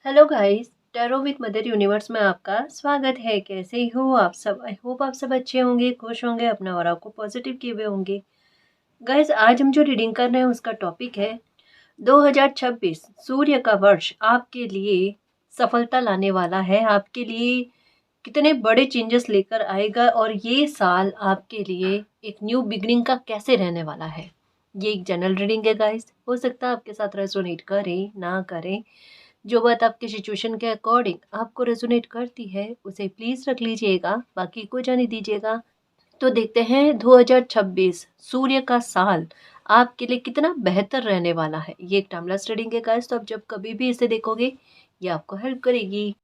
Hello guys, tarot with mother universe में आपका स्वागत है। कैसे हो आप सब? आई होप आप सब अच्छे होंगे, खुश होंगे, अपना ऑरा को पॉजिटिव किए हुए होंगे। गाइस, आज हम जो रीडिंग कर रहे हैं उसका टॉपिक है 2026 सूर्य का वर्ष आपके लिए सफलता लाने वाला है। आपके लिए कितने बड़े चेंजेस लेकर आएगा और ये साल आपके लिए एक न्यू बिगनिंग का कैसे रहने वाला है। ये एक जनरल रीडिंग है गाइस, हो सकता है आपके साथ रेजोनेट करे ना करे। जो बात आपके सिचुएशन के अकॉर्डिंग आपको रेजोनेट करती है उसे प्लीज रख लीजिएगा, बाकी को जाने दीजिएगा। तो देखते हैं 2026 सूर्य का साल आपके लिए कितना बेहतर रहने वाला है। ये एक टाइमलेस रीडिंग है गाइस, तो आप जब कभी भी इसे देखोगे ये आपको हेल्प करेगी।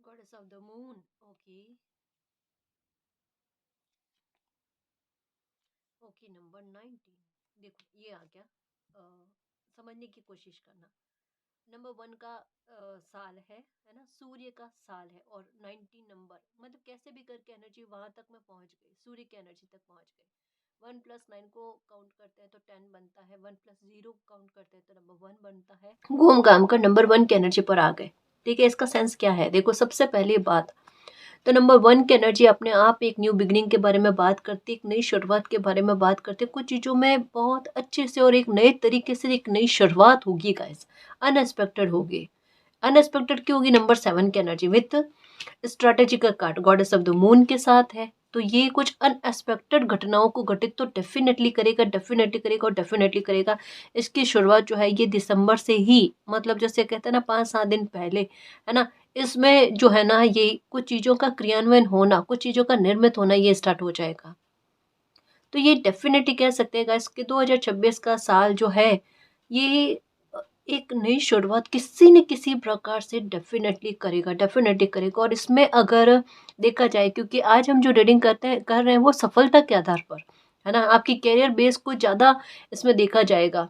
Goddess of the moon. Okay. Okay, number 19। देखो ये आ गया। समझने की कोशिश करना। नंबर 1 का साल है ना, सूर्य का साल है, और 19 नंबर मतलब कैसे भी करके एनर्जी वहां तक में पहुंच गई, सूर्य की एनर्जी तक पहुंच गई। 1+9 को काउंट करते हैं तो 10 बनता है, 1+0 काउंट करते हैं तो नंबर 1 बनता है। घूम घाम कर नंबर 1 की एनर्जी पर आ गए। ठीक है, इसका सेंस क्या है? देखो, सबसे पहली बात तो नंबर 1 की एनर्जी अपने आप एक न्यू बिगनिंग के बारे में बात करती है, एक नई शुरुआत के बारे में बात करती है। कुछ चीज़ों में बहुत अच्छे से और एक नए तरीके से एक नई शुरुआत होगी गाइस, अनएक्सपेक्टेड होगी। अनएक्सपेक्टेड क्यों होगी? नंबर 7 की energy with strategical card goddess of the moon के साथ है, तो ये कुछ अनएक्सपेक्टेड घटनाओं को घटित तो डेफिनेटली करेगा, डेफिनेटली करेगा और डेफिनेटली करेगा। इसकी शुरुआत जो है ये दिसंबर से ही, मतलब जैसे कहते हैं ना 5-7 दिन पहले, है ना, इसमें जो है ना ये कुछ चीज़ों का क्रियान्वयन होना, कुछ चीज़ों का निर्मित होना ये स्टार्ट हो जाएगा। तो ये डेफिनेटली कह सकते हैं गाइस कि 2026 का साल जो है ये एक नई शुरुआत किसी न किसी प्रकार से डेफिनेटली करेगा, डेफिनेटली करेगा। और इसमें अगर देखा जाए, क्योंकि आज हम जो रीडिंग कर रहे हैं वो सफलता के आधार पर है ना, आपकी कैरियर बेस को ज़्यादा इसमें देखा जाएगा।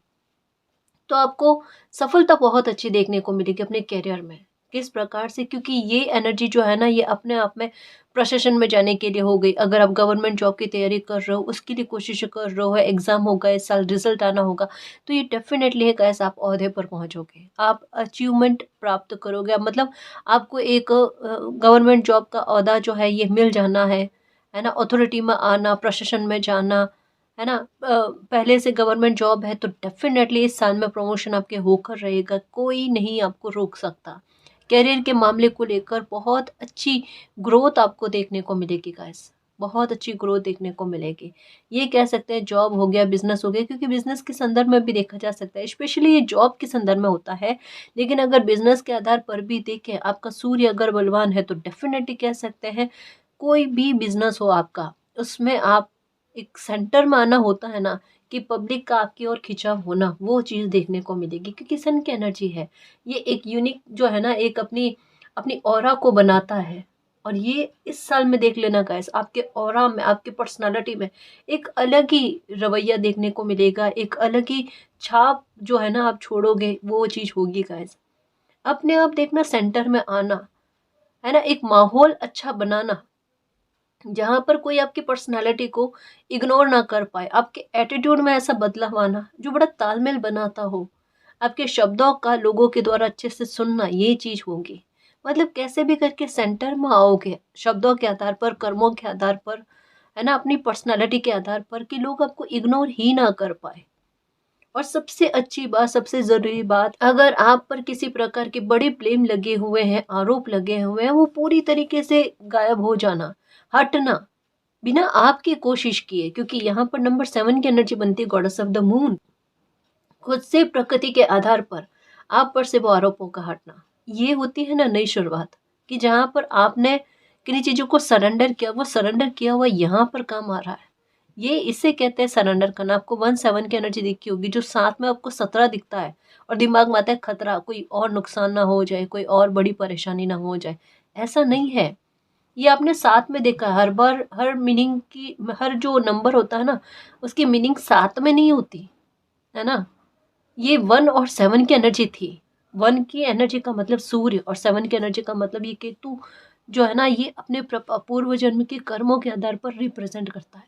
तो आपको सफलता बहुत अच्छी देखने को मिलेगी अपने करियर में। किस प्रकार से? क्योंकि ये एनर्जी जो है ना ये अपने आप में प्रोफेशन में जाने के लिए हो गई। अगर आप गवर्नमेंट जॉब की तैयारी कर रहे हो, उसके लिए कोशिश कर रहे हो, एग्जाम होगा इस साल, रिजल्ट आना होगा, तो ये डेफिनेटली है कैसे आप ओहदे पर पहुंचोगे, आप अचीवमेंट प्राप्त करोगे। मतलब आपको एक गवर्नमेंट जॉब का ओहदा जो है ये मिल जाना है ना, अथॉरिटी में आना, प्रशासन में जाना, है ना। पहले से गवर्नमेंट जॉब है तो डेफिनेटली इस साल में प्रमोशन आपके होकर रहेगा, कोई नहीं आपको रोक सकता। करियर के मामले को लेकर बहुत अच्छी ग्रोथ आपको देखने को मिलेगी गाइस, बहुत अच्छी ग्रोथ देखने को मिलेगी। ये कह सकते हैं जॉब हो गया, बिजनेस हो गया, क्योंकि बिजनेस के संदर्भ में भी देखा जा सकता है, स्पेशली ये जॉब के संदर्भ में होता है। लेकिन अगर बिजनेस के आधार पर भी देखें, आपका सूर्य अगर बलवान है तो डेफिनेटली कह सकते हैं कोई भी बिजनेस हो आपका, उसमें आप एक सेंटर में आना होता है ना, कि पब्लिक का आपकी ओर खिंचाव होना, वो चीज़ देखने को मिलेगी। क्योंकि सन की एनर्जी है, ये एक यूनिक जो है ना, एक अपनी अपनी ऑरा को बनाता है। और ये इस साल में देख लेना गाइस, आपके ऑरा में, आपके पर्सनालिटी में एक अलग ही रवैया देखने को मिलेगा, एक अलग ही छाप जो है ना आप छोड़ोगे, वो चीज़ होगी गाइस। अपने आप देखना, सेंटर में आना, है ना, एक माहौल अच्छा बनाना जहाँ पर कोई आपकी पर्सनालिटी को इग्नोर ना कर पाए, आपके एटीट्यूड में ऐसा बदलाव आना जो बड़ा तालमेल बनाता हो, आपके शब्दों का लोगों के द्वारा अच्छे से सुनना, ये चीज़ होगी। मतलब कैसे भी करके सेंटर में आओगे, शब्दों के आधार पर, कर्मों के आधार पर, है ना, अपनी पर्सनालिटी के आधार पर, कि लोग आपको इग्नोर ही ना कर पाए। और सबसे अच्छी बात, सबसे ज़रूरी बात, अगर आप पर किसी प्रकार के बड़े ब्लेम लगे हुए हैं, आरोप लगे हुए हैं, वो पूरी तरीके से गायब हो जाना, हटना, बिना आपकी कोशिश किए। क्योंकि यहाँ पर नंबर 7 की एनर्जी बनती है गॉडेस ऑफ द मून। खुद से प्रकृति के आधार पर आप पर से वो आरोपों का हटना, ये होती है ना नई शुरुआत, कि जहाँ पर आपने किन्हीं चीज़ों को सरेंडर किया, वो सरेंडर किया हुआ यहाँ पर काम आ रहा है। ये इसे कहते हैं सरेंडर करना। आपको 1-7 की एनर्जी दिखी होगी, जो साथ में आपको 17 दिखता है, और दिमाग में आता है खतरा, कोई और नुकसान ना हो जाए, कोई और बड़ी परेशानी ना हो जाए। ऐसा नहीं है, ये आपने साथ में देखा। हर बार हर मीनिंग की, हर जो नंबर होता है ना, उसकी मीनिंग साथ में नहीं होती, है ना। ये 1 और 7 की एनर्जी थी, 1 की एनर्जी का मतलब सूर्य और 7 की एनर्जी का मतलब ये केतु जो है ना, ये अपने पूर्व जन्म के कर्मों के आधार पर रिप्रेजेंट करता है।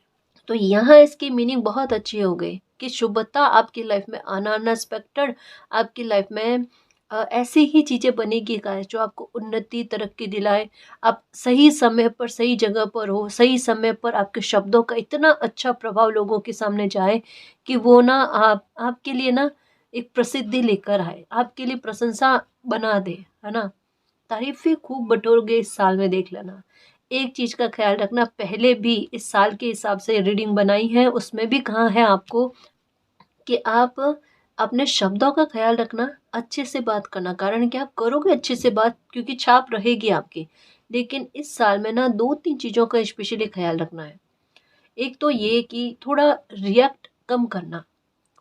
तो यहाँ इसकी मीनिंग बहुत अच्छी हो गई कि शुभता आपकी लाइफ में आना, अनएक्सपेक्टेड आपकी लाइफ में ऐसी ही चीज़ें बनेगी गाइस जो आपको उन्नति तरक्की दिलाए। आप सही समय पर सही जगह पर हो, सही समय पर आपके शब्दों का इतना अच्छा प्रभाव लोगों के सामने जाए कि वो ना आपके लिए ना एक प्रसिद्धि लेकर आए, आपके लिए प्रशंसा बना दे, है ना। तारीफें खूब बटोरोगे इस साल में, देख लेना। एक चीज का ख्याल रखना, पहले भी इस साल के हिसाब से रीडिंग बनाई है, उसमें भी कहा है आपको कि आप अपने शब्दों का ख्याल रखना, अच्छे से बात करना। कारण कि आप करोगे अच्छे से बात, क्योंकि छाप रहेगी आपकी। लेकिन इस साल में ना 2-3 चीजों का स्पेशली ख्याल रखना है। एक तो ये कि थोड़ा रिएक्ट कम करना,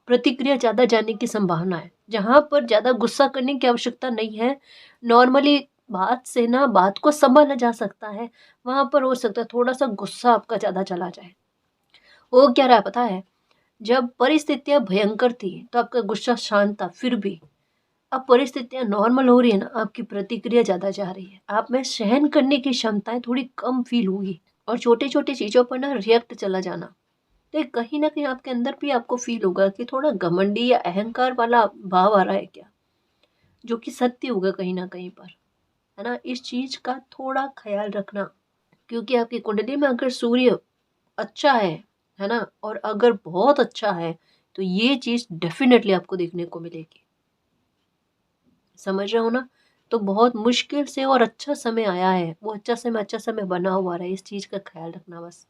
प्रतिक्रिया ज़्यादा जानने की संभावना है। जहाँ पर ज़्यादा गुस्सा करने की आवश्यकता नहीं है, नॉर्मली बात से ना बात को सँभाला जा सकता है, वहाँ पर हो सकता है थोड़ा-सा गुस्सा आपका ज़्यादा चला जाए। हो क्या रहा है पता है? जब परिस्थितियाँ भयंकर थी, तो आपका गुस्सा शांत था, फिर भी अब परिस्थितियाँ नॉर्मल हो रही है ना, आपकी प्रतिक्रिया ज़्यादा जा रही है। आप में सहन करने की क्षमताएँ थोड़ी कम फ़ील होगी और छोटे-छोटे चीज़ों पर ना रिएक्ट चला जाना। तो ये कहीं न कहीं आपके अंदर भी आपको फ़ील होगा कि थोड़ा घमंडी या अहंकार वाला भाव आ रहा है क्या? जो कि सत्य होगा कहीं न कहीं पर, है ना? इस चीज़ का थोड़ा ख़्याल रखना, क्योंकि आपकी कुंडली में अगर सूर्य अच्छा है ना? और अगर बहुत अच्छा है, तो ये चीज़ डेफ़िनेटली आपको देखने को मिलेगी। समझ रहे हो ना? तो बहुत मुश्किल से और अच्छा समय आया है, वो अच्छा समय बना हुआ है, इस चीज़ का ख़्याल रखना बस,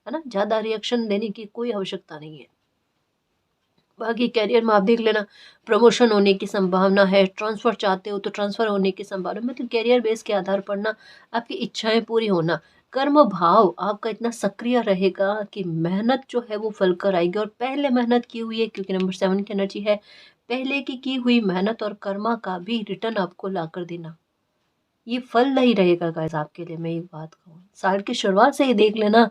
है ना? ज़्यादा रिएक्शन देने की कोई आवश्यकता नहीं है। बाकी करियर में आप देख लेना, प्रमोशन होने की संभावना है, ट्रांसफ़र चाहते हो तो ट्रांसफ़र होने की संभावना, मतलब करियर बेस के आधार पर ना आपकी इच्छाएँ पूरी होना। कर्म भाव आपका इतना सक्रिय रहेगा कि मेहनत जो है वो फल कर आएगी, और पहले मेहनत की हुई है, क्योंकि नंबर 7 की एनर्जी है, पहले की हुई मेहनत और कर्मा का भी रिटर्न आपको ला कर देना। ये फल नहीं रहेगा गाइस आपके लिए, मैं एक बात कहूँ। साल की शुरुआत से ही देख लेना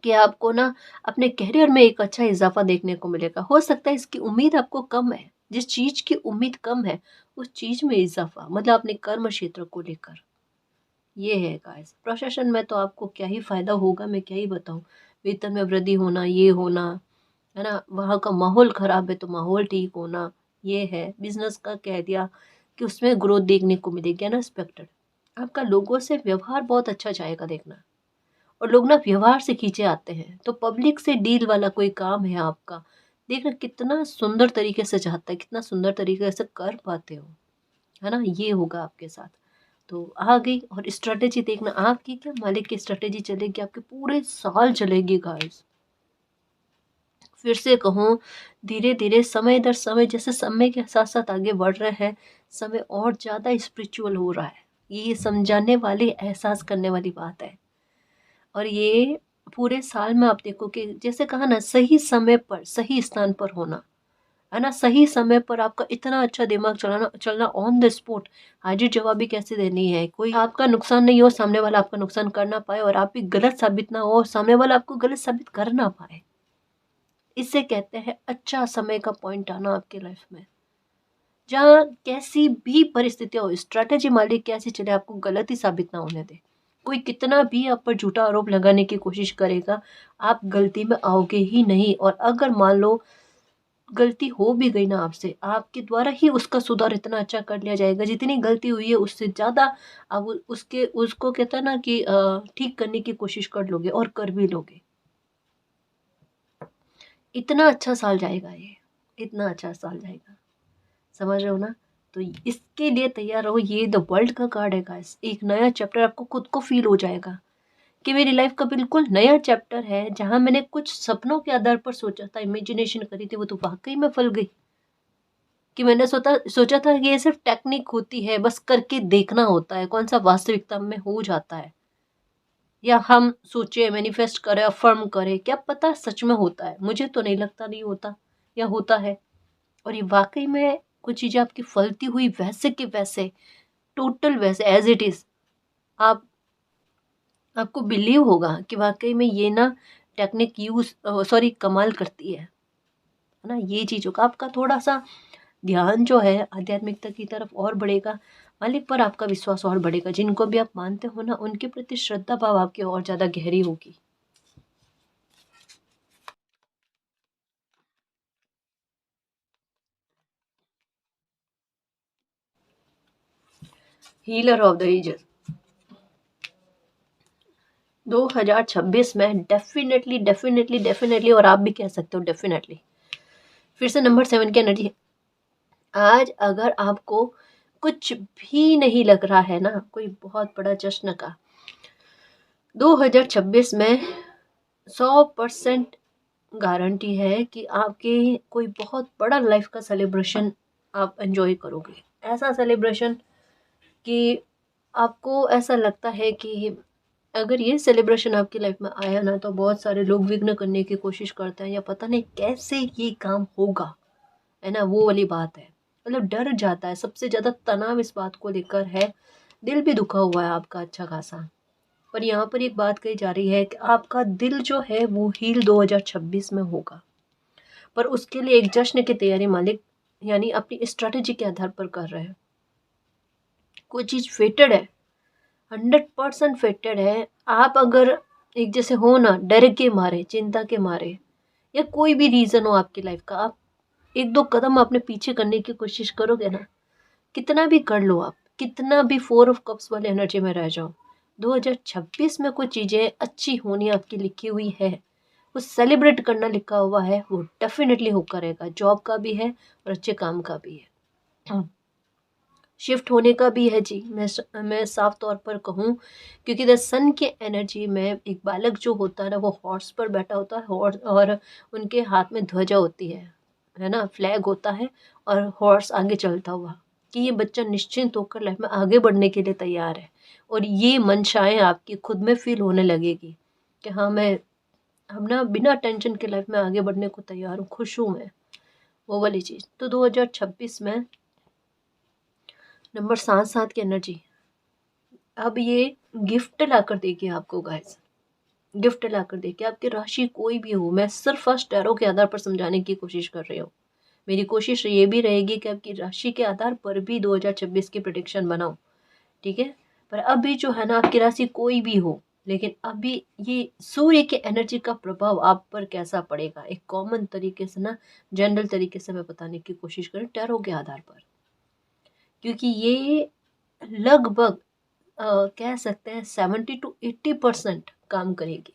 कि आपको ना अपने करियर में एक अच्छा इज़ाफ़ा देखने को मिलेगा। हो सकता है इसकी उम्मीद आपको कम है, जिस चीज़ की उम्मीद कम है, उस चीज़ में इज़ाफ़ा, मतलब अपने कर्म क्षेत्र को लेकर। ये है गाइस। प्रोफ़ेशन में तो आपको क्या ही फ़ायदा होगा, मैं क्या ही बताऊँ। वेतन में वृद्धि होना, ये होना, है ना? वहाँ का माहौल ख़राब है तो माहौल ठीक होना, ये है। बिज़नेस का कह दिया कि उसमें ग्रोथ देखने को मिलेगी, अनएक्सपेक्टेड। आपका लोगों से व्यवहार बहुत अच्छा जाएगा देखना। और लोग ना व्यवहार से खींचे आते हैं, तो पब्लिक से डील वाला कोई काम है आपका, देखना कितना सुंदर तरीके से जाता है, कितना सुंदर तरीके से कर पाते हो, है ना। ये होगा आपके साथ। तो आ गई, और स्ट्रेटेजी देखना आपकी क्या मालिक की स्ट्रेटेजी चलेगी, आपके पूरे साल चलेगी गाइस। फिर से कहूँ, धीरे धीरे समय दर समय, जैसे समय के साथ साथ आगे बढ़ रहे हैं, समय और ज़्यादा स्पिरिचुअल हो रहा है। ये समझाने वाली, एहसास करने वाली बात है। और ये पूरे साल में आप देखो कि जैसे कहा ना, सही समय पर सही स्थान पर होना, है ना। सही समय पर आपका इतना अच्छा दिमाग चलाना चलना, ऑन द स्पॉट हाजिर जवाबी कैसे देनी है, कोई आपका नुकसान नहीं हो, सामने वाला आपका नुकसान कर ना पाए, और आप भी गलत साबित ना हो, सामने वाला आपको गलत साबित कर ना पाए। इसे कहते हैं अच्छा समय का पॉइंट आना आपकी लाइफ में, जहाँ कैसी भी परिस्थितियाँ हो, स्ट्रैटेजी मालिक कैसी चले, आपको गलत ही साबित ना होने दे। कोई कितना भी आप पर झूठा आरोप लगाने की कोशिश करेगा, आप गलती में आओगे ही नहीं। और अगर मान लो गलती हो भी गई ना आपसे, आपके द्वारा ही उसका सुधार इतना अच्छा कर लिया जाएगा, जितनी गलती हुई है उससे ज़्यादा आप उसके उसको कहता है ना कि ठीक करने की कोशिश कर लोगे, और कर भी लोगे। इतना अच्छा साल जाएगा ये, इतना अच्छा साल जाएगा। समझ रहे हो ना? तो इसके लिए तैयार रहो। ये द वर्ल्ड का कार्ड है गाइस। एक नया चैप्टर आपको खुद को फ़ील हो जाएगा कि मेरी लाइफ़ का बिल्कुल नया चैप्टर है, जहाँ मैंने कुछ सपनों के आधार पर सोचा था, इमेजिनेशन करी थी, वो तो वाक़ई में फल गई। कि मैंने सोचा था कि ये सिर्फ़ टेक्निक होती है, बस करके देखना होता है, कौन-सा वास्तविकता में हो जाता है। या हम सोचे, मैनिफेस्ट करें, अफ़र्म करें, क्या पता सच में होता है। मुझे तो नहीं लगता नहीं होता, या होता है। और ये वाक़ई में कुछ चीज़ें आपकी फलती हुई वैसे के वैसे, टोटल वैसे एज़ इट इज़, आप आपको बिलीव होगा कि वाक़ई में ये ना टेक्निक यूज़ सॉरी कमाल करती है ना? ये चीज़ होगा। आपका थोड़ा-सा ध्यान जो है आध्यात्मिकता की तरफ और बढ़ेगा, मालिक पर आपका विश्वास और बढ़ेगा, जिनको भी आप मानते हो ना उनके प्रति श्रद्धा भाव आपकी और ज़्यादा गहरी होगी। हीलर ऑफ द एजेस 2026 में डेफिनेटली डेफिनेटली डेफिनेटली, और आप भी कह सकते हो डेफिनेटली। फिर से नंबर 7 की एनर्जी। आज अगर आपको कुछ भी नहीं लग रहा है ना कोई बहुत बड़ा जश्न का, 2026 में 100% गारंटी है कि आपके कोई बहुत बड़ा लाइफ का सेलिब्रेशन आप एंजॉय करोगे। ऐसा सेलिब्रेशन कि आपको ऐसा लगता है कि अगर ये सेलिब्रेशन आपकी लाइफ में आया ना तो बहुत सारे लोग विघ्न करने की कोशिश करते हैं या पता नहीं कैसे ये काम होगा, है ना, वो वाली बात है। मतलब डर जाता है, सबसे ज़्यादा तनाव इस बात को लेकर है, दिल भी दुखा हुआ है आपका अच्छा खासा। पर यहाँ पर एक बात कही जा रही है कि आपका दिल जो है वो हील 2026 में होगा, पर उसके लिए एक जश्न की तैयारी मालिक यानी अपनी स्ट्रैटेजी के आधार पर कर रहे हैं। कोई चीज़ फेटेड है, 100% फेटेड है। आप अगर एक जैसे हो ना, डर के मारे, चिंता के मारे, या कोई भी रीज़न हो आपकी लाइफ का, आप एक दो कदम आपने पीछे करने की कोशिश करोगे ना, कितना भी कर लो आप, कितना भी 4 ऑफ कप्स वाले एनर्जी में रह जाओ, 2026 में कुछ चीज़ें अच्छी होनी आपकी लिखी हुई है, वो सेलिब्रेट करना लिखा हुआ है, वो डेफिनेटली हो करेगा। जॉब का भी है और अच्छे काम का भी है, शिफ्ट होने का भी है जी। मैं साफ तौर पर कहूँ, क्योंकि द सन के एनर्जी में एक बालक जो होता है ना वो हॉर्स पर बैठा होता है, हॉर्स, और उनके हाथ में ध्वजा होती है ना, फ्लैग होता है, और हॉर्स आगे चलता हुआ, कि ये बच्चा निश्चिंत होकर लाइफ में आगे बढ़ने के लिए तैयार है। और ये मंशाएं आपकी खुद में फील होने लगेगी कि हाँ मैं, हम ना बिना टेंशन के लाइफ में आगे बढ़ने को तैयार हूँ, खुश हूँ मैं, वो वाली चीज़। तो 2026 में नंबर 7 की एनर्जी अब ये गिफ्ट ला कर देगी आपको गाइस, गिफ्ट ला कर देगी। आपकी राशि कोई भी हो, मैं सिर्फ फर्स्ट टैरो के आधार पर समझाने की कोशिश कर रही हूँ। मेरी कोशिश ये भी रहेगी कि आपकी राशि के आधार पर भी 2026 की प्रेडिक्शन बनाऊं, ठीक है। पर अभी जो है ना, आपकी राशि कोई भी हो, लेकिन अभी ये सूर्य के एनर्जी का प्रभाव आप पर कैसा पड़ेगा, एक कॉमन तरीके से ना, जनरल तरीके से मैं बताने की कोशिश करूँ टैरो के आधार पर, क्योंकि ये लगभग कह सकते हैं 70 to 80% काम करेगी,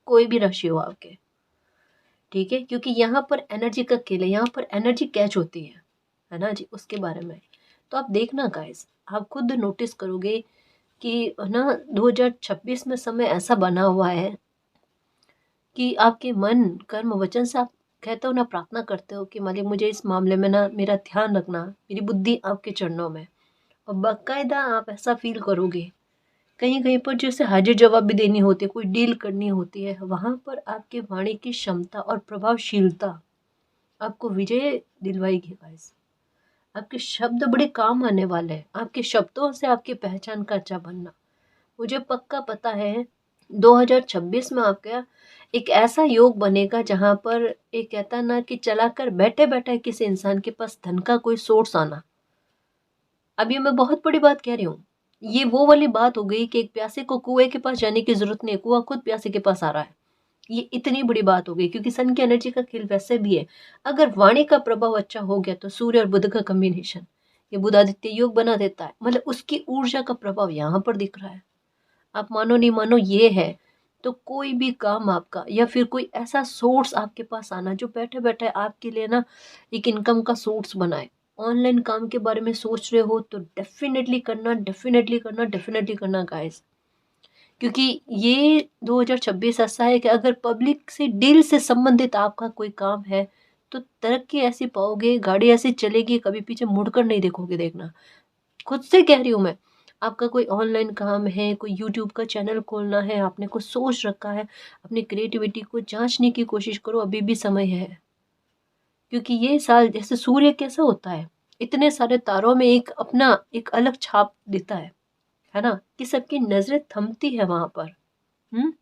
कोई भी राशि हो आपके, ठीक है। क्योंकि यहाँ पर एनर्जी का खेल है, यहाँ पर एनर्जी कैच होती है ना जी, उसके बारे में। तो आप देखना गाइस, आप खुद नोटिस करोगे कि ना 2026 में समय ऐसा बना हुआ है कि आपके मन कर्म वचन से आप कहते हो ना, प्रार्थना करते हो कि मालिक मुझे इस मामले में ना मेरा ध्यान रखना, मेरी बुद्धि आपके चरणों में। और बाकायदा आप ऐसा फील करोगे, कहीं कहीं पर जैसे हाजिर जवाब भी देनी होती है, कोई डील करनी होती है, वहाँ पर आपके वाणी की क्षमता और प्रभावशीलता आपको विजय दिलवाएगी गाइस। आपके शब्द बड़े काम आने वाले हैं, आपके शब्दों से आपकी पहचान का अच्छा बनना, मुझे पक्का पता है 2026 में आपका एक ऐसा योग बनेगा जहाँ पर एक कहता ना कि चलाकर बैठे बैठे किसी इंसान के पास धन का कोई सोर्स आना। अभी मैं बहुत बड़ी बात कह रही हूँ, ये वो वाली बात हो गई कि एक प्यासे को कुएं के पास जाने की जरूरत नहीं है, कुआं खुद प्यासे के पास आ रहा है। ये इतनी बड़ी बात हो गई, क्योंकि सन की एनर्जी का खेल वैसे भी है। अगर वाणी का प्रभाव अच्छा हो गया तो सूर्य और बुध का कॉम्बिनेशन ये बुधादित्य योग बना देता है, मतलब उसकी ऊर्जा का प्रभाव यहाँ पर दिख रहा है। आप मानो नहीं मानो ये है। तो कोई भी काम आपका या फिर कोई ऐसा सोर्स आपके पास आना जो बैठे बैठे आपके लिए ना एक इनकम का सोर्स बनाए। ऑनलाइन काम के बारे में सोच रहे हो तो डेफिनेटली करना, डेफिनेटली करना, डेफिनेटली करना गाइस। क्योंकि ये 2026 ऐसा है कि अगर पब्लिक से डील से संबंधित आपका कोई काम है तो तरक्की ऐसी पाओगे, गाड़ी ऐसी चलेगी, कभी पीछे मुड़कर नहीं देखोगे, देखना। खुद से कह रही हूँ मैं। आपका कोई ऑनलाइन काम है, कोई यूट्यूब का चैनल खोलना है, आपने कुछ सोच रखा है, अपनी क्रिएटिविटी को जांचने की कोशिश करो, अभी भी समय है। क्योंकि ये साल जैसे सूर्य कैसा होता है, इतने सारे तारों में एक अपना एक अलग छाप देता है ना, कि सबकी नजरें थमती है वहां पर। हम्म।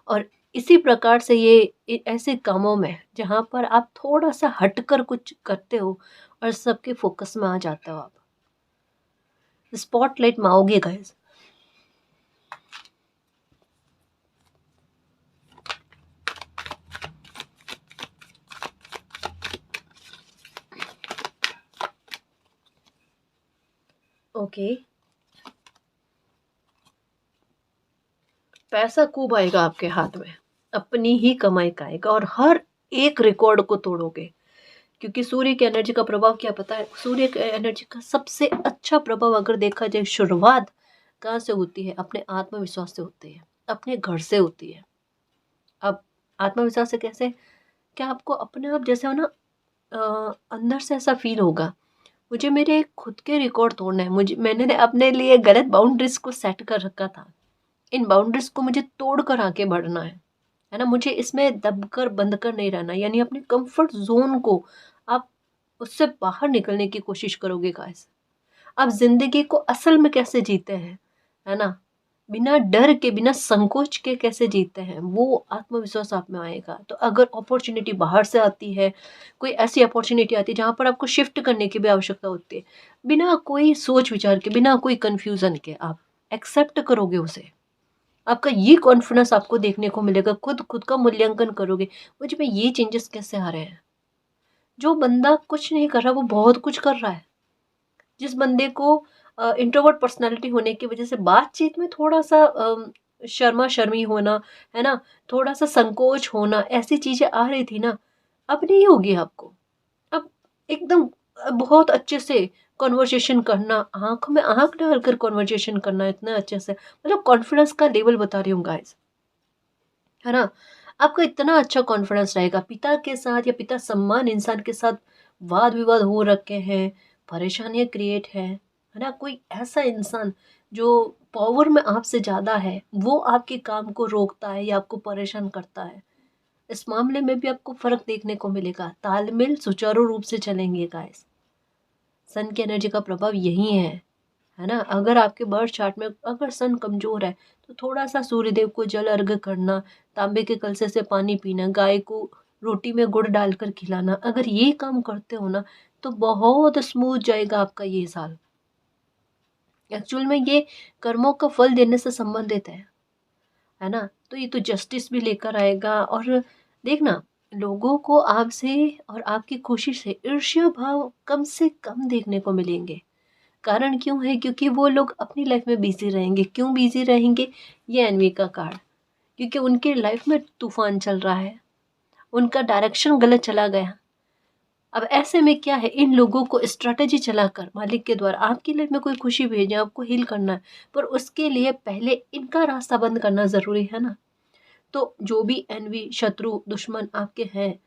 और इसी प्रकार से ये ऐसे कामों में जहाँ पर आप थोड़ा सा हटकर कुछ करते हो और सबके फोकस में आ जाते हो, आप स्पॉटलाइट में आओगे गाइस। ओके, पैसा खूब आएगा आपके हाथ में, अपनी ही कमाई का आएगा, और हर एक रिकॉर्ड को तोड़ोगे। क्योंकि सूर्य की एनर्जी का प्रभाव क्या पता है? सूर्य की एनर्जी का सबसे अच्छा प्रभाव अगर देखा जाए, शुरुआत कहाँ से होती है? अपने आत्मविश्वास से होती है, अपने घर से होती है। अब आत्मविश्वास से कैसे? क्या आपको अपने आप जैसे हो ना, अंदर से ऐसा फील होगा, मुझे मेरे खुद के रिकॉर्ड तोड़ना है, मुझे मैंने अपने लिए गलत बाउंड्रीज को सेट कर रखा था, इन बाउंड्रीज को मुझे तोड़ कर आगे बढ़ना है ना, मुझे इसमें दबकर बंद कर नहीं रहना। यानी अपने कंफर्ट जोन को आप उससे बाहर निकलने की कोशिश करोगे गाइस। आप जिंदगी को असल में कैसे जीते हैं, है ना, बिना डर के, बिना संकोच के कैसे जीते हैं, वो आत्मविश्वास आप में आएगा। तो अगर अपॉर्चुनिटी बाहर से आती है, कोई ऐसी अपॉर्चुनिटी आती है जहाँ पर आपको शिफ्ट करने की भी आवश्यकता होती है, बिना कोई सोच विचार के, बिना कोई कंफ्यूजन के आप एक्सेप्ट करोगे उसे। आपका ये कॉन्फिडेंस आपको देखने को मिलेगा, खुद खुद का मूल्यांकन करोगे, मुझ में ये चेंजेस कैसे आ रहे हैं। जो बंदा कुछ नहीं कर रहा वो बहुत कुछ कर रहा है। जिस बंदे को इंट्रोवर्ट पर्सनालिटी होने की वजह से बातचीत में थोड़ा सा शर्मा शर्मी होना, है ना, थोड़ा सा संकोच होना, ऐसी चीजें आ रही थी ना, अब नहीं होगी आपको। अब एकदम बहुत अच्छे से कॉन्वर्सेशन करना, आंख में आंख डालकर कॉन्वर्सेशन करना इतना अच्छे से, मतलब कॉन्फिडेंस का लेवल बता रही हूँ गाइस, है ना। आपका इतना अच्छा कॉन्फिडेंस रहेगा, पिता के साथ या पिता सम्मान इंसान के साथ वाद विवाद हो रखे हैं, परेशानियां क्रिएट है ना, कोई ऐसा इंसान जो पावर में आपसे ज़्यादा है, वो आपके काम को रोकता है या आपको परेशान करता है, इस मामले में भी आपको फर्क देखने को मिलेगा। तालमेल सुचारू रूप से चलेंगे गाइस। सन की एनर्जी का प्रभाव यही है ना। अगर आपके बर्थ चार्ट में अगर सन कमजोर है तो थोड़ा सा सूर्यदेव को जल अर्घ करना, तांबे के कलसे से पानी पीना, गाय को रोटी में गुड़ डालकर खिलाना, अगर ये काम करते हो ना तो बहुत स्मूथ जाएगा आपका ये साल। एक्चुअल में ये कर्मों का फल देने से संबंधित है ना। तो ये तो जस्टिस भी लेकर आएगा। और देखना, लोगों को आपसे और आपकी खुशी से ईर्ष्या भाव कम से कम देखने को मिलेंगे। कारण क्यों है? क्योंकि वो लोग अपनी लाइफ में बिजी रहेंगे। क्यों बिजी रहेंगे? ये एनवी का कार्ड, क्योंकि उनके लाइफ में तूफान चल रहा है, उनका डायरेक्शन गलत चला गया। अब ऐसे में क्या है, इन लोगों को स्ट्रैटेजी चलाकर मालिक के द्वारा आपकी लाइफ में कोई खुशी भेजना, आपको हील करना है, पर उसके लिए पहले इनका रास्ता बंद करना ज़रूरी है ना। तो जो भी एनवी, शत्रु, दुश्मन आपके हैं,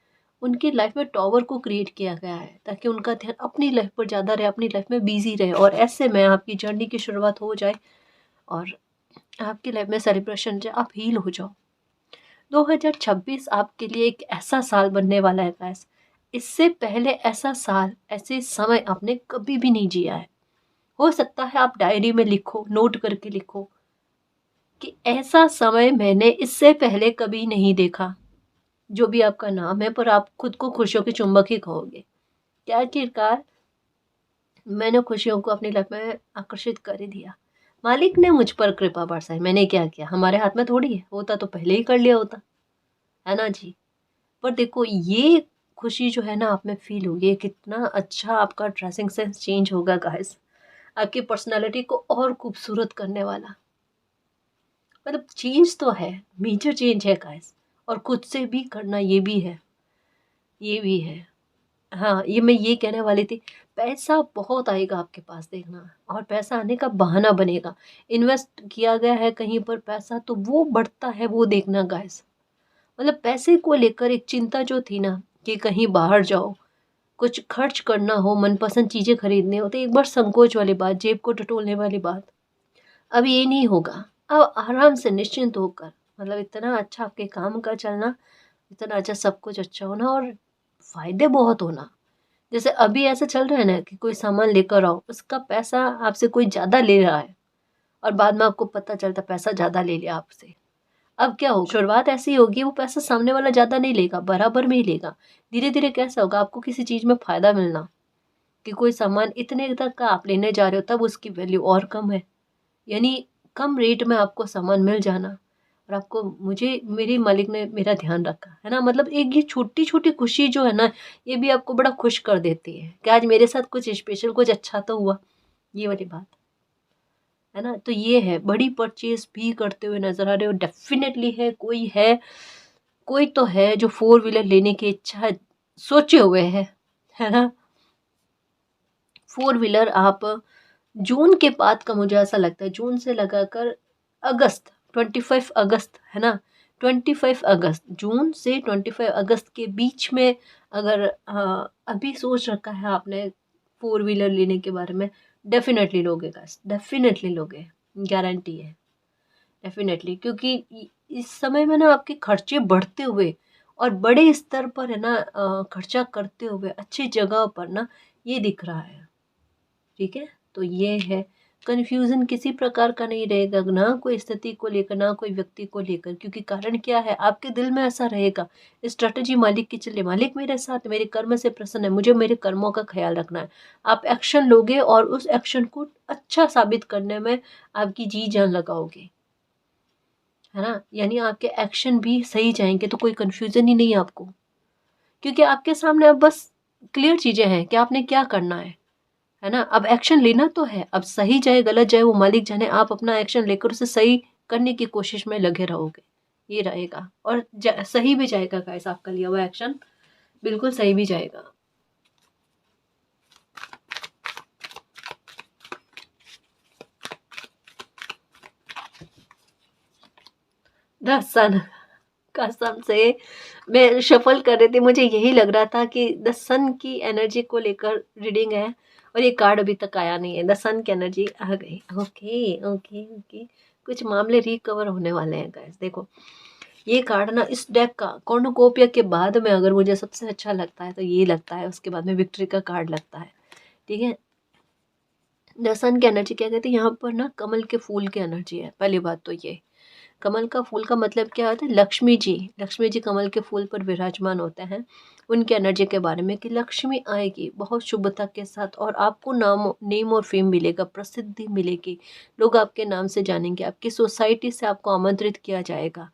उनकी लाइफ में टॉवर को क्रिएट किया गया है ताकि उनका ध्यान अपनी लाइफ पर ज़्यादा रहे, अपनी लाइफ में बिजी रहे, और ऐसे में आपकी जर्नी की शुरुआत हो जाए और आपकी लाइफ में सेलिब्रेशन जाए, आप हील हो जाओ। 2026 आपके लिए एक ऐसा साल बनने वाला है गाइस, इससे पहले ऐसा साल, ऐसे समय आपने कभी भी नहीं जिया है। हो सकता है आप डायरी में लिखो, नोट करके लिखो कि ऐसा समय मैंने इससे पहले कभी नहीं देखा। जो भी आपका नाम है, पर आप खुद को खुशियों के चुंबक ही कहोगे। क्या आखिरकार मैंने खुशियों को अपनी लाइफ में आकर्षित कर ही दिया। मालिक ने मुझ पर कृपा बरसाई, मैंने क्या किया? हमारे हाथ में थोड़ी है, होता तो पहले ही कर लिया होता, है ना जी। पर देखो, ये खुशी जो है ना आप में फील होगी, कितना अच्छा आपका ड्रेसिंग सेंस चेंज होगा गाइस, आपकी पर्सनालिटी को और खूबसूरत करने वाला। मतलब चेंज तो है, मेजर चेंज है गाइस, और खुद से भी करना, ये भी है, ये भी है। हाँ, ये मैं ये कहने वाली थी, पैसा बहुत आएगा आपके पास देखना, और पैसा आने का बहाना बनेगा। इन्वेस्ट किया गया है कहीं पर पैसा तो वो बढ़ता है, वो देखना गाइस। मतलब पैसे को लेकर एक चिंता जो थी ना कि कहीं बाहर जाओ, कुछ खर्च करना हो, मनपसंद चीज़ें खरीदने हो, तो एक बार संकोच वाली बात, जेब को टटोलने वाली बात, अब ये नहीं होगा। अब आराम से निश्चिंत होकर, मतलब इतना अच्छा आपके काम का चलना, इतना अच्छा सब कुछ अच्छा होना और फायदे बहुत होना। जैसे अभी ऐसा चल रहा है ना कि कोई सामान लेकर आओ, उसका पैसा आपसे कोई ज़्यादा ले रहा है और बाद में आपको पता चलता पैसा ज़्यादा ले लिया आपसे। अब क्या होगा, शुरुआत ऐसी होगी, वो पैसा सामने वाला ज़्यादा नहीं लेगा, बराबर में ही लेगा। धीरे धीरे कैसा होगा, आपको किसी चीज़ में फ़ायदा मिलना, कि कोई सामान इतने तक का आप लेने जा रहे हो तब उसकी वैल्यू और कम है, यानी कम रेट में आपको सामान मिल जाना, और आपको मुझे मेरे मालिक ने मेरा ध्यान रखा, है ना। मतलब एक ये छोटी छोटी खुशी जो है ना, ये भी आपको बड़ा खुश कर देती है कि आज मेरे साथ कुछ स्पेशल, कुछ अच्छा तो हुआ, ये वाली बात, है ना। तो ये है, बड़ी परचेज भी करते हुए नजर आ रहे हो, डेफिनेटली है, कोई तो है जो 4 व्हीलर लेने की इच्छा सोचे हुए है ना। 4 व्हीलर आप जून के बाद का, मुझे ऐसा लगता है जून से लगाकर अगस्त, 25 अगस्त, है ना, 25 अगस्त, जून से 25 अगस्त के बीच में अगर अभी सोच रखा है आपने 4 व्हीलर लेने के बारे में, डेफिनेटली लोगे गाइस, डेफिनेटली लोगे, गारंटी है, डेफिनेटली। क्योंकि इस समय में ना आपके खर्चे बढ़ते हुए और बड़े स्तर पर, है ना, खर्चा करते हुए अच्छी जगह पर ना, ये दिख रहा है, ठीक है। तो ये है, कन्फ्यूज़न किसी प्रकार का नहीं रहेगा, ना कोई स्थिति को लेकर, ना कोई व्यक्ति को लेकर, क्योंकि कारण क्या है, आपके दिल में ऐसा रहेगा, स्ट्रैटेजी मालिक की चले, मालिक मेरे साथ, मेरे कर्म से प्रसन्न है, मुझे मेरे कर्मों का ख्याल रखना है। आप एक्शन लोगे और उस एक्शन को अच्छा साबित करने में आपकी जी जान लगाओगे, है ना। यानी आपके एक्शन भी सही जाएंगे, तो कोई कन्फ्यूज़न ही नहीं है आपको, क्योंकि आपके सामने अब बस क्लियर चीज़ें हैं कि आपने क्या करना है ना। अब एक्शन लेना तो है, अब सही जाए गलत जाए वो मालिक जाने, आप अपना एक्शन लेकर उसे सही करने की कोशिश में लगे रहोगे, ये रहेगा। और सही भी जाएगा गाइस, आपका लिया हुआ एक्शन बिल्कुल सही भी जाएगा। द सन, कसम से मैं शफल कर रही थी, मुझे यही लग रहा था कि द सन की एनर्जी को लेकर रीडिंग है, और ये कार्ड अभी तक आया नहीं है, द सन की एनर्जी आ गई। ओके ओके ओके, कुछ मामले रिकवर होने वाले हैं गाइस। देखो ये कार्ड ना, इस डेक का कॉर्नुकोपिया के बाद में अगर मुझे सबसे अच्छा लगता है तो ये लगता है, उसके बाद में विक्ट्री का कार्ड लगता है, ठीक है। द सन की एनर्जी क्या कहती है, यहाँ पर ना कमल के फूल की एनर्जी है। पहली बात तो ये, कमल का फूल का मतलब क्या होता है, लक्ष्मी जी, लक्ष्मी जी कमल के फूल पर विराजमान होते हैं। उनकी एनर्जी के बारे में कि लक्ष्मी आएगी बहुत शुभता के साथ, और आपको नेम और फेम मिलेगा, प्रसिद्धि मिलेगी, लोग आपके नाम से जानेंगे, आपकी सोसाइटी से आपको आमंत्रित किया जाएगा,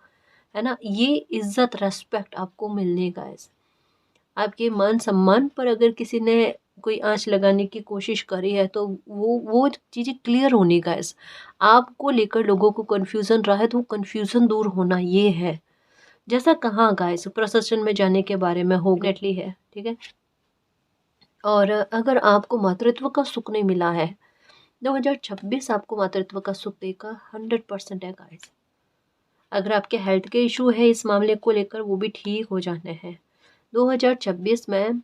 है ना। ये इज्जत रेस्पेक्ट आपको मिलने का है। आपके मान सम्मान पर अगर किसी ने कोई आंच लगाने की कोशिश करी है तो वो चीज़ें क्लियर होने का है। आपको लेकर लोगों को कन्फ्यूज़न रहा है तो वो कन्फ्यूज़न दूर होना, ये है। जैसा कहाँ गाइस प्रोसेशन में जाने के बारे में हो डेटली है, ठीक है। और अगर आपको मातृत्व का सुख नहीं मिला है, 2026 आपको मातृत्व का सुख देगा, 100% है गाइस। अगर आपके हेल्थ के इशू है इस मामले को लेकर, वो भी ठीक हो जाने हैं 2026 में।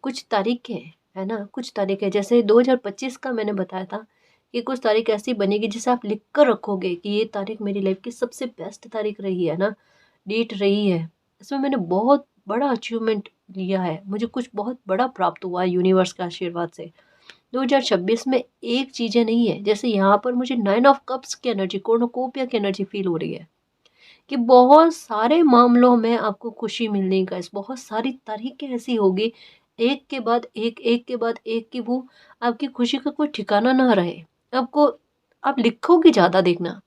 कुछ तारीखें, है ना, कुछ तारीखें, जैसे 2025 का मैंने बताया था कि कुछ तारीख ऐसी बनेगी जिसे आप लिख कर रखोगे कि ये तारीख मेरी लाइफ की सबसे बेस्ट तारीख रही है ना, डेट रही है, इसमें मैंने बहुत बड़ा अचीवमेंट लिया है, मुझे कुछ बहुत बड़ा प्राप्त हुआ है यूनिवर्स के आशीर्वाद से। 2026 में एक चीज़ें नहीं है, जैसे यहाँ पर मुझे 9 ऑफ कप्स की एनर्जी, कॉर्नुकोपिया की एनर्जी फील हो रही है कि बहुत सारे मामलों में आपको खुशी मिलने का, इस बहुत सारी तारीखें ऐसी होगी, एक के बाद एक, एक के बाद एक की, वो आपकी खुशी का कोई ठिकाना ना रहे। आपको, आप लिखोगे ज़्यादा, देखना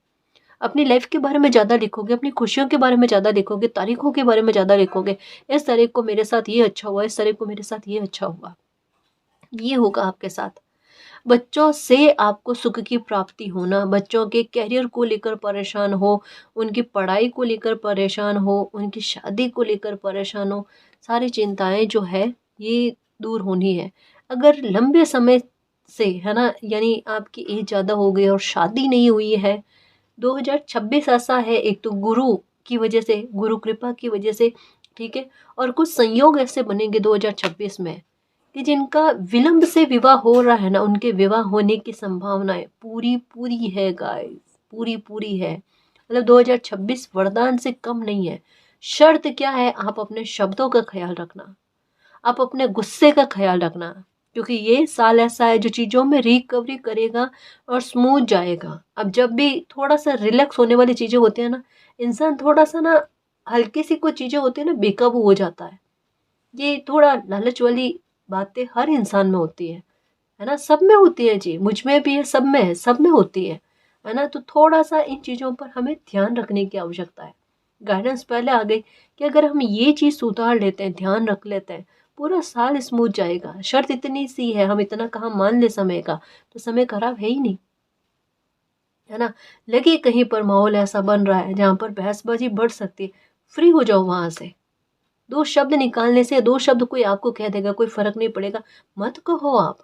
अपनी लाइफ के बारे में ज़्यादा लिखोगे, अपनी खुशियों के बारे में ज़्यादा लिखोगे, तारीखों के बारे में ज़्यादा लिखोगे, इस तारीख को मेरे साथ ये अच्छा हुआ, इस तारीख को मेरे साथ ये अच्छा हुआ, ये होगा आपके साथ। बच्चों से आपको सुख की प्राप्ति होना, बच्चों के करियर को लेकर परेशान हो, उनकी पढ़ाई को लेकर परेशान हो, उनकी शादी को लेकर परेशान हो, सारी चिंताएं जो है ये दूर होनी है। अगर लंबे समय से, है ना, यानी आपकी एज ज़्यादा हो गई और शादी नहीं हुई है, 2026 ऐसा है, एक तो गुरु की वजह से, गुरु कृपा की वजह से, ठीक है, और कुछ संयोग ऐसे बनेंगे 2026 में कि जिनका विलंब से विवाह हो रहा है ना, उनके विवाह होने की संभावनाएं पूरी पूरी है गाइस, पूरी पूरी है। मतलब 2026 वरदान से कम नहीं है। शर्त क्या है, आप अपने शब्दों का ख्याल रखना, आप अपने गुस्से का ख्याल रखना, क्योंकि ये साल ऐसा है जो चीज़ों में रिकवरी करेगा और स्मूथ जाएगा। अब जब भी थोड़ा सा रिलैक्स होने वाली चीज़ें होती हैं ना, इंसान थोड़ा सा ना, हल्की सी कोई चीज़ें होती है ना, बेकाबू हो जाता है। ये थोड़ा लालच वाली बातें हर इंसान में होती है ना, सब में होती है जी, मुझ में भी है, सब में है, सब में होती है ना। तो थोड़ा सा इन चीज़ों पर हमें ध्यान रखने की आवश्यकता है। गाइडेंस पहले आ गई कि अगर हम ये चीज़ सुधार लेते हैं, ध्यान रख लेते हैं, पूरा साल स्मूथ जाएगा। शर्त इतनी सी है, हम इतना कहाँ मान ले समय का, तो समय खराब है ही नहीं, है ना। लगे कहीं पर माहौल ऐसा बन रहा है जहाँ पर बहसबाजी बढ़ सकती है, फ्री हो जाओ वहां से। दो शब्द निकालने से, दो शब्द कोई आपको कह देगा, कोई फर्क नहीं पड़ेगा, मत कहो आप,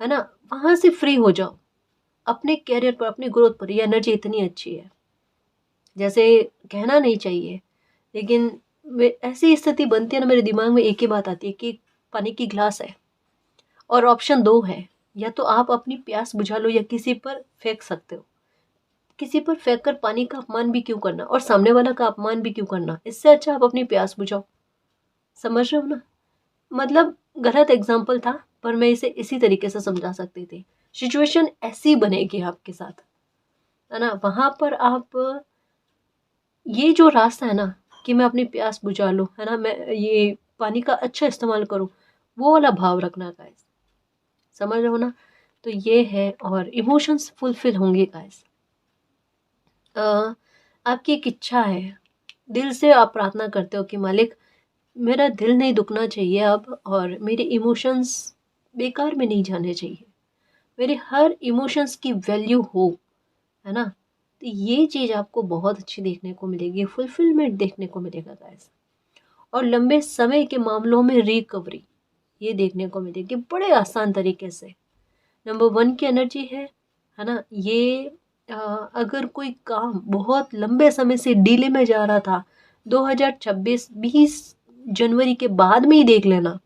है ना। वहां से फ्री हो जाओ, अपने कैरियर पर, अपनी ग्रोथ पर। ये एनर्जी इतनी अच्छी है, जैसे कहना नहीं चाहिए, लेकिन ऐसी स्थिति बनती है ना, मेरे दिमाग में एक ही बात आती है कि पानी की गिलास है और ऑप्शन दो है, या तो आप अपनी प्यास बुझा लो या किसी पर फेंक सकते हो। किसी पर फेंक कर पानी का अपमान भी क्यों करना, और सामने वाला का अपमान भी क्यों करना, इससे अच्छा आप अपनी प्यास बुझाओ। समझ रहे हो ना। मतलब गलत एग्जाम्पल था, पर मैं इसे इसी तरीके से समझा सकती थी। सिचुएशन ऐसी बनेगी आपके साथ, है ना। वहां पर आप, ये जो रास्ता है ना कि मैं अपनी प्यास बुझा लूं, है ना, मैं ये पानी का अच्छा इस्तेमाल करूं, वो वाला भाव रखना गाइस। समझ रहे हो ना। तो ये है, और इमोशंस फुलफिल होंगे गाइस। आपकी एक इच्छा है, दिल से आप प्रार्थना करते हो कि मालिक, मेरा दिल नहीं दुखना चाहिए अब, और मेरे इमोशंस बेकार में नहीं जाने चाहिए, मेरे हर इमोशंस की वैल्यू हो, है ना। तो ये चीज़ आपको बहुत अच्छी देखने को मिलेगी, फुलफिलमेंट देखने को मिलेगा गाइस। और लंबे समय के मामलों में रिकवरी, ये देखने को मिलेगी बड़े आसान तरीके से। नंबर वन की एनर्जी है ना। ये अगर कोई काम बहुत लंबे समय से डिले में जा रहा था, 2026 20 जनवरी के बाद में ही देख लेना।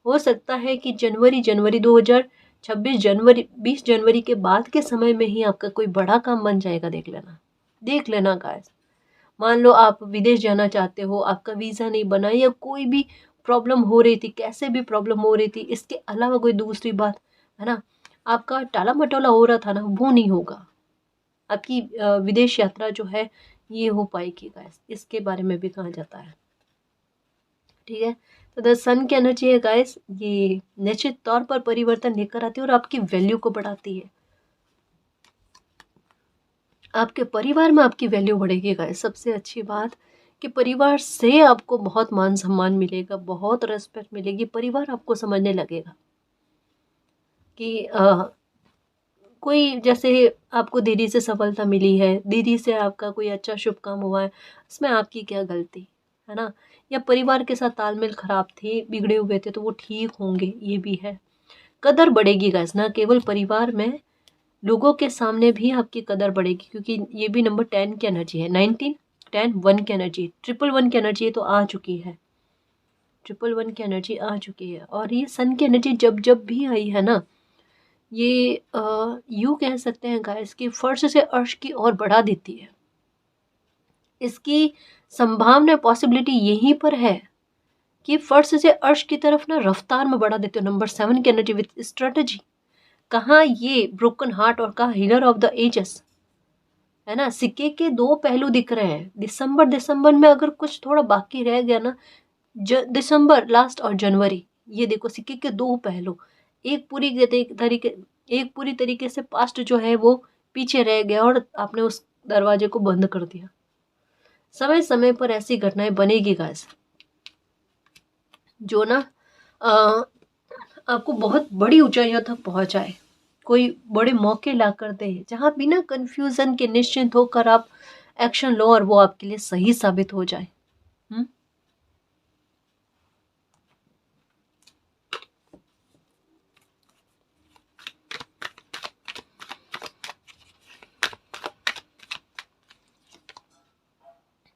हो सकता है कि जनवरी 2026 जनवरी 20 जनवरी के बाद के समय में ही आपका कोई बड़ा काम बन जाएगा, देख लेना, देख लेना गाइस। मान लो आप विदेश जाना चाहते हो, आपका वीज़ा नहीं बना, या कोई भी प्रॉब्लम हो रही थी, कैसे भी प्रॉब्लम हो रही थी, इसके अलावा कोई दूसरी बात, है ना, आपका टाला मटोला हो रहा था ना, वो नहीं होगा। आपकी विदेश यात्रा जो है ये हो पाएगी गाइस, इसके बारे में भी कहा जाता है। ठीक है। तो द सन की एनर्जी है गाइस, ये निश्चित तौर पर परिवर्तन लेकर आती है और आपकी वैल्यू को बढ़ाती है। आपके परिवार में आपकी वैल्यू बढ़ेगी गाइस। सबसे अच्छी बात कि परिवार से आपको बहुत मान सम्मान मिलेगा, बहुत रेस्पेक्ट मिलेगी, परिवार आपको समझने लगेगा कि कोई, जैसे आपको दीदी से सफलता मिली है, दीदी से आपका कोई अच्छा शुभ काम हुआ है, इसमें आपकी क्या गलती, है ना। या परिवार के साथ तालमेल खराब थे, बिगड़े हुए थे, तो वो ठीक होंगे, ये भी है। कदर बढ़ेगी गाइस, ना केवल परिवार में, लोगों के सामने भी आपकी कदर बढ़ेगी, क्योंकि ये भी नंबर 10 की एनर्जी है। 19 10 1 की एनर्जी, ट्रिपल 1 की एनर्जी तो आ चुकी है, ट्रिपल 1 की एनर्जी आ चुकी है। और ये सन की एनर्जी जब जब भी आई है ना, ये यूँ कह सकते हैं गाइस कि फर्श से अर्श की ओर बढ़ा देती है। इसकी संभावना, पॉसिबिलिटी यहीं पर है कि फर्श से अर्श की तरफ ना रफ्तार में बढ़ा देते हो। नंबर 7 की एनर्जी विथ स्ट्रेटजी, कहाँ ये ब्रोकन हार्ट और कहाँ हीलर ऑफ द एजेस, है ना। सिक्के के दो पहलू दिख रहे हैं। दिसंबर में अगर कुछ थोड़ा बाकी रह गया ना, दिसंबर लास्ट और जनवरी, ये देखो सिक्के के दो पहलू। एक पूरी तरीके एक पूरी तरीके से पास्ट जो है वो पीछे रह गया और आपने उस दरवाजे को बंद कर दिया। समय समय पर ऐसी घटनाएं बनेगी गाइस, जो ना आपको बहुत बड़ी ऊंचाइयों तक पहुंचाए, कोई बड़े मौके ला कर दे, जहाँ बिना कंफ्यूजन के निश्चिंत होकर आप एक्शन लो और वो आपके लिए सही साबित हो जाए।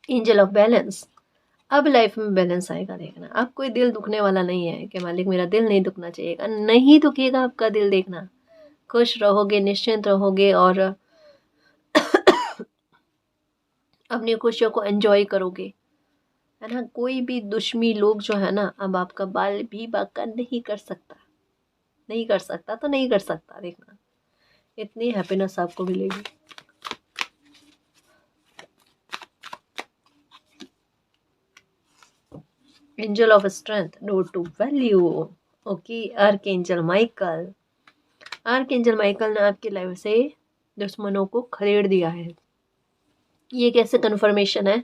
एंजल ऑफ बैलेंस, अब लाइफ में बैलेंस आएगा, देखना। अब कोई दिल दुखने वाला नहीं है कि मालिक मेरा दिल नहीं दुखना चाहिए, नहीं दुखेगा आपका दिल, देखना। खुश रहोगे, निश्चिंत रहोगे और अपनी खुशियों को एंजॉय करोगे, है ना। कोई भी दुश्मनी लोग जो है ना, अब आपका बाल भी बाका नहीं कर सकता, नहीं कर सकता तो नहीं कर सकता, देखना इतनी हैप्पीनेस आपको मिलेगी। Angel of strength, note to value. Okay, archangel Michael. Archangel Michael ने आपकी लाइफ से दुश्मनों को खदेड़ दिया है। ये कैसे कन्फर्मेशन है?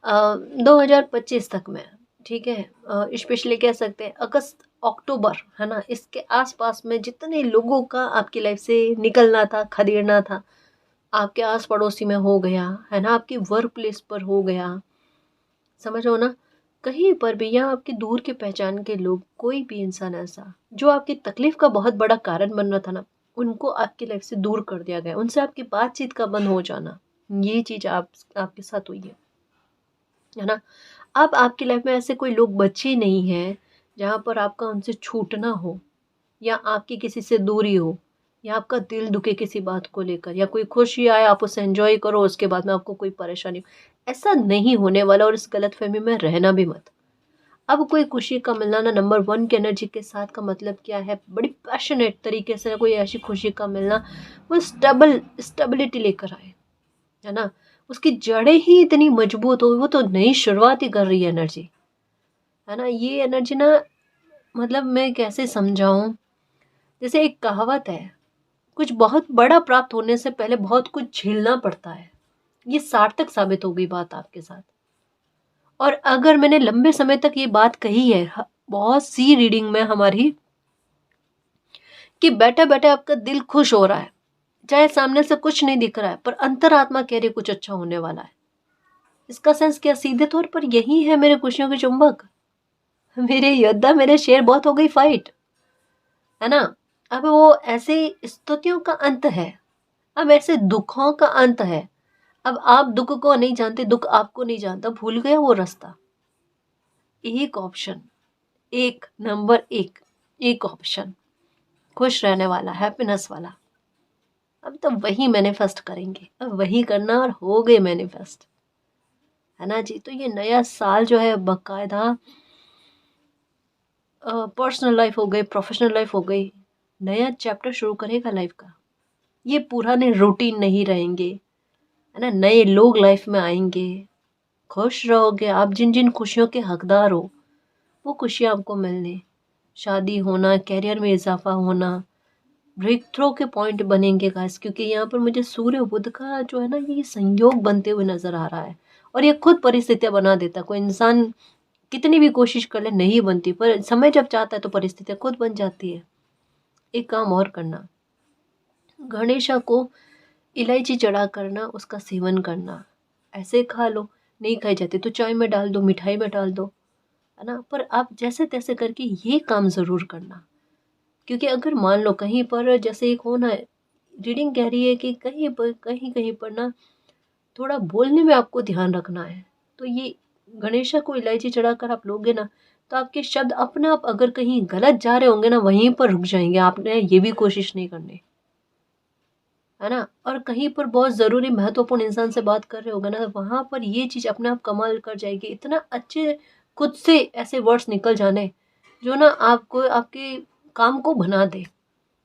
2025 तक में, ठीक है, स्पेशली कह सकते हैं अगस्त अक्टूबर, है ना, इसके आसपास में जितने लोगों का आपकी लाइफ से निकलना था, खदेड़ना था, आपके आस पड़ोसी में हो गया, है ना, आपकी वर्क प्लेस पर हो गया, समझ हो ना, कहीं पर भी, या आपके दूर के पहचान के लोग, कोई भी इंसान ऐसा जो आपकी तकलीफ का बहुत बड़ा कारण बन रहा था ना, उनको आपकी लाइफ से दूर कर दिया गया, उनसे आपकी बातचीत का बंद हो जाना, ये चीज़ आपके साथ हुई है ना। अब आपकी लाइफ में ऐसे कोई लोग बचे नहीं हैं जहाँ पर आपका उनसे छूटना हो, या आपकी किसी से दूरी हो, या आपका दिल दुखे किसी बात को लेकर, या कोई खुशी आए आप उसे एंजॉय करो, उसके बाद में आपको कोई परेशानी हो, ऐसा नहीं होने वाला। और इस गलतफहमी में रहना भी मत। अब कोई खुशी का मिलना ना नंबर 1 की एनर्जी के साथ का मतलब क्या है, बड़ी पैशनेट तरीके से कोई ऐसी खुशी का मिलना, वो स्टेबिलिटी लेकर आए, है ना, उसकी जड़ें ही इतनी मजबूत हो, वो तो नई शुरुआत ही कर रही है एनर्जी, है ना। ये एनर्जी ना, मतलब मैं कैसे समझाऊं, जैसे एक कहावत है, कुछ बहुत बड़ा प्राप्त होने से पहले बहुत कुछ झेलना पड़ता है। ये सार्थक साबित हो गई बात आपके साथ। और अगर मैंने लंबे समय तक ये बात कही है बहुत सी रीडिंग में हमारी, कि बैठे बैठे आपका दिल खुश हो रहा है, चाहे सामने से कुछ नहीं दिख रहा है, पर अंतरात्मा कह रही कुछ अच्छा होने वाला है। इसका सेंस क्या? सीधे तौर पर यही है मेरे खुशियों के चुंबक, मेरे योद्धा, मेरे शेर, बहुत हो गई फाइट, है ना। अब वो ऐसे स्तुतियों का अंत है, अब ऐसे दुखों का अंत है। अब आप दुख को नहीं जानते, दुख आपको नहीं जानता, भूल गया वो रास्ता। एक ऑप्शन, एक नंबर एक ऑप्शन, खुश रहने वाला, हैप्पीनेस वाला। अब तो वही मैनिफेस्ट करेंगे, अब वही करना, और हो गए मैनिफेस्ट, है ना जी। तो ये नया साल जो है बाकायदा पर्सनल लाइफ हो गई, प्रोफेशनल लाइफ हो गई, नया चैप्टर शुरू करेगा लाइफ का। ये पुराने रूटीन नहीं रहेंगे, है ना, नए लोग लाइफ में आएंगे, खुश रहोगे आप। जिन जिन खुशियों के हकदार हो वो खुशियाँ आपको मिलने, शादी होना, कैरियर में इजाफा होना, ब्रेक थ्रो के पॉइंट बनेंगे गाइस, क्योंकि यहाँ पर मुझे सूर्य बुध का जो है ना, ये संयोग बनते हुए नजर आ रहा है। और ये खुद परिस्थितियां बना देता है, कोई इंसान कितनी भी कोशिश कर ले नहीं बनती, पर समय जब चाहता है तो परिस्थितियां खुद बन जाती है। एक काम और करना, गणेशा को इलायची चढ़ा करना, उसका सेवन करना, ऐसे खा लो, नहीं खाई जाती तो चाय में डाल दो, मिठाई में डाल दो, है ना, पर आप जैसे तैसे करके ये काम ज़रूर करना। क्योंकि अगर मान लो कहीं पर, जैसे एक होना है, रीडिंग कह रही है कि कहीं कहीं पर ना थोड़ा बोलने में आपको ध्यान रखना है। तो ये गणेशा को इलायची चढ़ाकर आप लोगे ना, तो आपके शब्द अपने आप अगर कहीं गलत जा रहे होंगे ना, वहीं पर रुक जाएंगे, आपने ये भी कोशिश नहीं करनी, है ना। और कहीं पर बहुत ज़रूरी महत्वपूर्ण इंसान से बात कर रहे होगा ना, वहाँ पर ये चीज़ अपने आप कमाल कर जाएगी, इतना अच्छे खुद से ऐसे वर्ड्स निकल जाने जो ना आपको आपके काम को बना दे।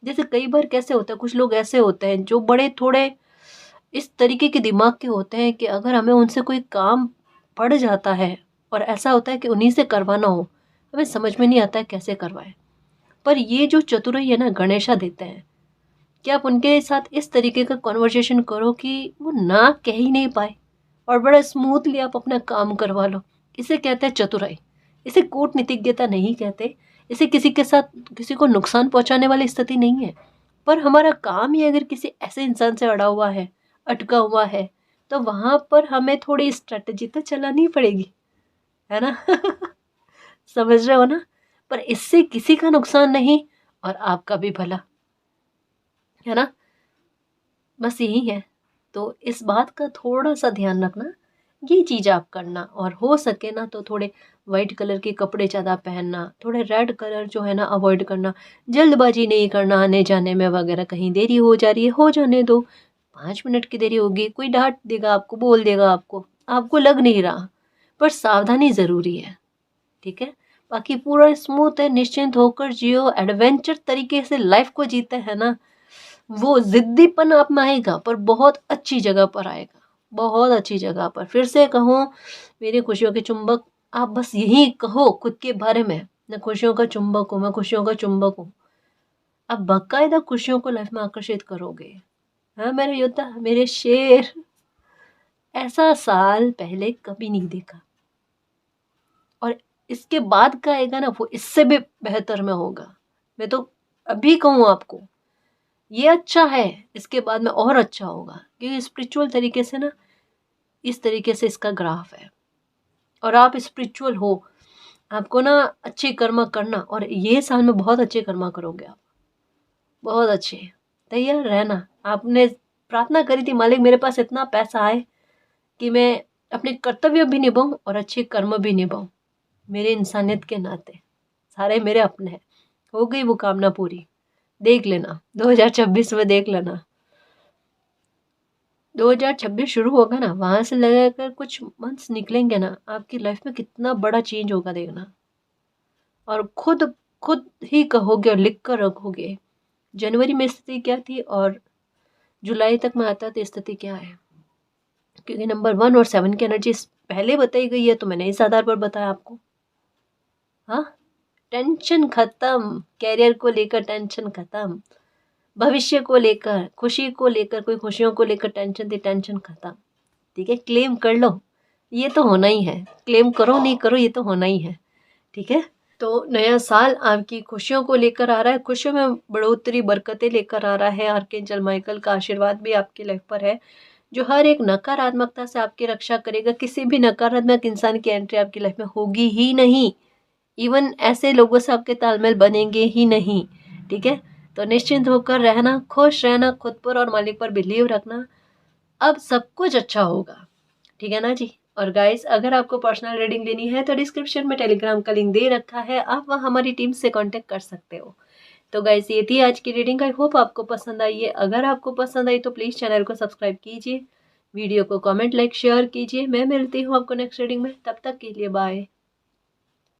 जैसे कई बार कैसे होता है, कुछ लोग ऐसे होते हैं जो बड़े थोड़े इस तरीके के दिमाग के होते हैं कि अगर हमें उनसे कोई काम पड़ जाता है और ऐसा होता है कि उन्हीं से करवाना हो, हमें समझ में नहीं आता है कैसे करवाएं। पर ये जो चतुराई है ना, गणेशा देते हैं कि आप उनके साथ इस तरीके का कॉन्वर्सेशन करो कि वो ना कह ही नहीं पाए, और बड़ा स्मूथली आप अपना काम करवा लो। इसे कहते हैं चतुराई, इसे कूटनीतिज्ञता नहीं कहते, इसे किसी के साथ किसी को नुकसान पहुंचाने वाली स्थिति नहीं है। पर हमारा काम ही अगर किसी ऐसे इंसान से अड़ा हुआ है, अटका हुआ है, तो वहां पर हमें थोड़ी स्ट्रेटजी तो चलानी पड़ेगी, है ना। समझ रहे हो ना। पर इससे किसी का नुकसान नहीं और आपका भी भला, है ना। बस यही है। तो इस बात का थोड़ा सा ध्यान रखना, ये चीज़ आप करना, और हो सके ना तो थोड़े वाइट कलर के कपड़े ज़्यादा पहनना, थोड़े रेड कलर जो है ना अवॉइड करना, जल्दबाजी नहीं करना आने जाने में वगैरह, कहीं देरी हो जा रही है हो जाने दो, 5 मिनट की देरी होगी, कोई डांट देगा आपको, बोल देगा आपको, आपको लग नहीं रहा, पर सावधानी ज़रूरी है, ठीक है। बाकी पूरा स्मूथ है, निश्चिंत होकर जियो, एडवेंचर तरीके से लाइफ को जीते हैं ना, वो जिद्दीपन आप में आएगा पर बहुत अच्छी जगह पर आएगा, बहुत अच्छी जगह पर। फिर से कहूँ, मेरी खुशियों के चुंबक, आप बस यही कहो खुद के बारे में, मैं खुशियों का चुंबक हूँ, मैं खुशियों का चुंबक हूँ। आप बाकायदा खुशियों को लाइफ में आकर्षित करोगे। हाँ मेरे योद्धा, मेरे शेर, ऐसा साल पहले कभी नहीं देखा, और इसके बाद का आएगा ना वो इससे भी बेहतर में होगा। मैं तो अभी कहूँ आपको, ये अच्छा है, इसके बाद में और अच्छा होगा, क्योंकि स्पिरिचुअल तरीके से ना, इस तरीके से इसका ग्राफ है। और आप स्पिरिचुअल हो, आपको ना अच्छे कर्म करना, और ये साल में बहुत अच्छे कर्म करोगे आप, बहुत अच्छे। तैयार रहना। आपने प्रार्थना करी थी, मालिक मेरे पास इतना पैसा आए कि मैं अपने कर्तव्य भी निभाऊं और अच्छे कर्म भी निभाऊं, मेरे इंसानियत के नाते, सारे मेरे अपने हैं। हो गई वो कामना पूरी, देख लेना 2026 में, देख लेना 2026 शुरू होगा ना, वहां से लगाकर कुछ मंथ्स निकलेंगे ना, आपकी लाइफ में कितना बड़ा चेंज होगा देखना। और खुद खुद ही कहोगे और लिख कर रखोगे, जनवरी में स्थिति क्या थी और जुलाई तक में आता तो स्थिति क्या है। क्योंकि नंबर 1 और 7 की एनर्जी पहले बताई गई है, तो मैंने इस आधार पर बताया आपको। हाँ, टेंशन खत्म, कैरियर को लेकर टेंशन खत्म, भविष्य को लेकर, खुशी को लेकर, कोई खुशियों को लेकर टेंशन थी, टेंशन खत्म। ठीक है, क्लेम कर लो, ये तो होना ही है, क्लेम करो नहीं करो ये तो होना ही है। ठीक है, तो नया साल आपकी खुशियों को लेकर आ रहा है, खुशियों में बढ़ोतरी, बरकतें लेकर आ रहा है। आर्कएंजल माइकल का आशीर्वाद भी आपकी लाइफ पर है, जो हर एक नकारात्मकता से आपकी रक्षा करेगा। किसी भी नकारात्मक इंसान की एंट्री आपकी लाइफ में होगी ही नहीं, इवन ऐसे लोगों से आपके तालमेल बनेंगे ही नहीं। ठीक है, तो निश्चिंत होकर रहना, खुश रहना, खुद पर और मालिक पर बिलीव रखना, अब सब कुछ अच्छा होगा। ठीक है ना जी। और गाइस, अगर आपको पर्सनल रीडिंग लेनी है तो डिस्क्रिप्शन में टेलीग्राम का लिंक दे रखा है, आप वहाँ हमारी टीम से कांटेक्ट कर सकते हो। तो गाइस, ये थी आज की रीडिंग, आई होप आपको पसंद आई है। अगर आपको पसंद आई तो प्लीज़ चैनल को सब्सक्राइब कीजिए, वीडियो को कमेंट, लाइक, शेयर कीजिए। मैं मिलती हूँ आपको नेक्स्ट रीडिंग में, तब तक के लिए बाय।